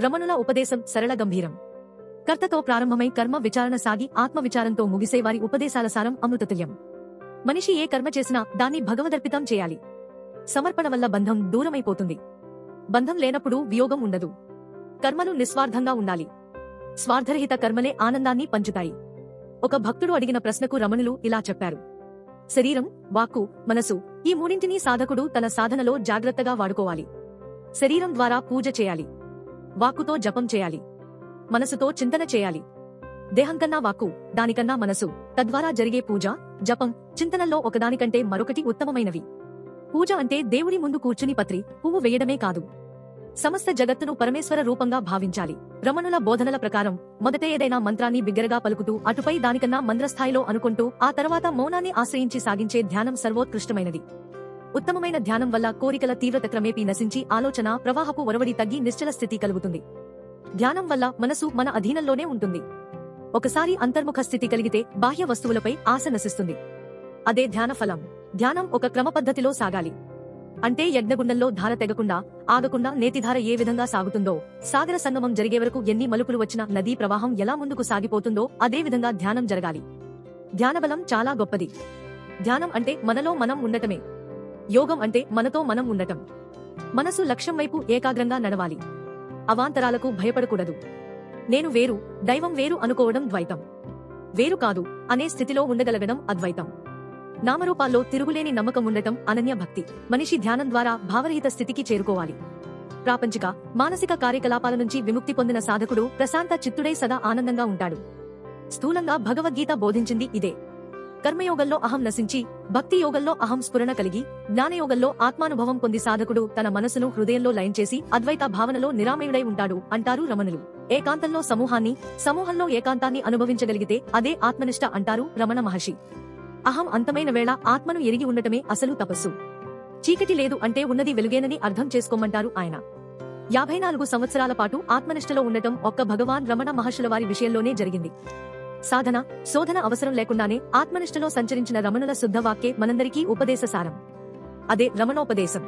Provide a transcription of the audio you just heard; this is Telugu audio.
రమణుల ఉపదేశం సరళ గంభీరం. కర్తతో ప్రారంభమై కర్మ విచారణ సాగి ఆత్మ విచారంతో ముగిసే వారి ఉపదేశాల సారం అమృతతుల్యం. మనిషి ఏ కర్మ చేసినా దాన్ని భగవదర్పితం చేయాలి. సమర్పణ వల్ల బంధం దూరమైపోతుంది. బంధం లేనప్పుడు వియోగం ఉండదు. కర్మలు నిస్వార్థంగా ఉండాలి. స్వార్థరహిత కర్మలే ఆనందాన్ని పంచుతాయి. ఒక భక్తుడు అడిగిన ప్రశ్నకు రమణులు ఇలా చెప్పారు: శరీరం, వాక్కు, మనసు ఈ మూడింటినీ సాధకుడు తన సాధనలో జాగ్రత్తగా వాడుకోవాలి. శరీరం ద్వారా పూజ చేయాలి. వాక్కుతో జపం చేయాలి. మనసుతో చింతన చేయాలి. దేహంకన్నా వాక్కు, దానికన్నా మనసు, తద్వారా జరిగే పూజ, జపం, చింతనల్లో ఒకదానికంటే మరొకటి ఉత్తమమైనవి. పూజ అంటే దేవుడి ముందు కూర్చుని పత్రి, పువ్వు వేయడమే కాదు. సమస్త జగత్తును పరమేశ్వర రూపంగా భావించాలి. రమణుల బోధనల ప్రకారం మొదట ఏదైనా మంత్రాన్ని బిగ్గరగా పలుకుతూ అటుపై దానికన్నా మంద్రస్థాయిలో అనుకుంటూ ఆ తర్వాత మౌనాన్ని ఆశ్రయించి సాగించే ధ్యానం సర్వోత్కృష్టమైనది. ఉత్తమమైన ధ్యానం వల్ల కోరికల తీవ్రత క్రమేపీ నశించి ఆలోచన ప్రవాహపు ఒరవడి తగ్గి నిశ్చల స్థితి కలుగుతుంది. ధ్యానం వల్ల మనసు మన అధీనంలోనే ఉంటుంది. ఒకసారి అంతర్ముఖ స్థితి కలిగితే బాహ్య వస్తువులపై ఆశ నశిస్తుంది. అదే ధ్యాన ఫలం. ధ్యానం ఒక క్రమపద్ధతిలో సాగాలి. అంటే యజ్ఞగుండంలో ధార తెగకుండా, ఆగకుండా నేతిధార ఏ విధంగా సాగుతుందో, సాగర సంగమం జరిగే వరకు ఎన్ని మలుపులు వచ్చినా నదీ ప్రవాహం ఎలా ముందుకు సాగిపోతుందో అదే విధంగా ధ్యానం జరగాలి. ధ్యానబలం చాలా గొప్పది. ధ్యానం అంటే మనలో మనం ఉండటమే. యోగం అంటే మనతో మనం ఉండటం. మనసు లక్ష్యం వైపు ఏకాగ్రంగా నడవాలి. అవాంతరాలకు భయపడకూడదు. నేను వేరు, దైవం వేరు అనుకోవడం ద్వైతం. వేరు కాదు అనే స్థితిలో ఉండగలగడం అద్వైతం. నామరూపాల్లో తిరుగులేని నమ్మకం ఉండటం అనన్య భక్తి. మనిషి ధ్యానం ద్వారా భావరహిత స్థితికి చేరుకోవాలి. ప్రాపంచిక, మానసిక కార్యకలాపాల నుంచి విముక్తి పొందిన సాధకుడు ప్రశాంత చిత్తుడై సదా ఆనందంగా ఉంటాడు. స్థూలంగా భగవద్గీత బోధించింది ఇదే. కర్మయోగంలో అహం నశించి, భక్తి యోగంలో అహం స్ఫురణ కలిగి, జ్ఞానయోగంలో ఆత్మానుభవం పొంది సాధకుడు తన మనసును హృదయంలో లయం చేసి అద్వైత భావనలో నిరామయుడై ఉంటాడు అంటారు రమణులు. ఏకాంతంలో సమూహాన్ని, సమూహంలో ఏకాంతాన్ని అనుభవించగలిగితే అదే ఆత్మనిష్ట అంటారు రమణ మహర్షి. అహం అంతమైన వేళ ఆత్మను ఎరిగి ఉండటమే అసలు తపస్సు. చీకటి లేదు అంటే ఉన్నది వెలుగేనని అర్థం చేసుకోమంటారు ఆయన. 54 సంవత్సరాల పాటు ఆత్మనిష్టలో ఉండటం ఒక్క భగవాన్ రమణ మహర్షుల వారి విషయంలోనే జరిగింది. సాధన, శోధన అవసరం లేకుండానే ఆత్మనిష్టలో సంచరించిన రమణుల శుద్ధవాక్యే మనందరికీ ఉపదేశ సారం. అదే రమణోపదేశం.